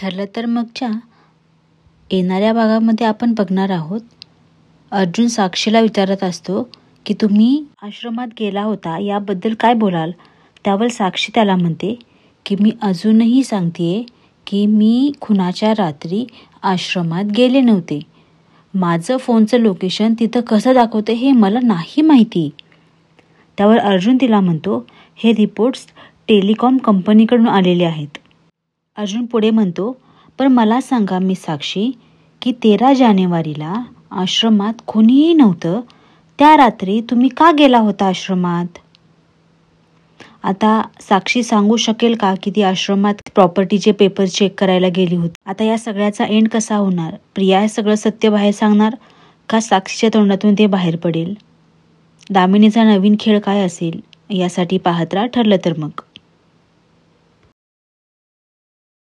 ठरलं तर मगच्या येणाऱ्या भागामध्ये आपण बघणार आहोत. अर्जुन साक्षीला विचारत असतो की तुम्ही आश्रमात गेला होता याबद्दल काय बोलाल. त्यावर साक्षी त्याला म्हणते की मी अजूनही सांगतेय की मी खुनाच्या रात्री आश्रमात गेले नव्हते. माझं फोनचं लोकेशन तिथं कसं दाखवते हे मला नाही माहिती. त्यावर अर्जुन तिला म्हणतो हे रिपोर्ट्स टेलिकॉम कंपनीकडून आलेले आहेत. अर्जुन पुढे म्हणतो पण मला सांगा मी साक्षी की 13 जानेवारीला आश्रमात कोणीही नव्हतं. त्या रात्री तुम्ही का गेला होता आश्रमात. आता साक्षी सांगू शकेल का की ती आश्रमात प्रॉपर्टीचे पेपर चेक करायला गेली होती. आता या सगळ्याचा एंड कसा होणार. प्रिया हे सगळं सत्य बाहेर सांगणार का साक्षीच्या तोंडातून ते बाहेर पडेल. दामिनीचा नवीन खेळ काय असेल यासाठी पाहत राहा ठरलं तर मग.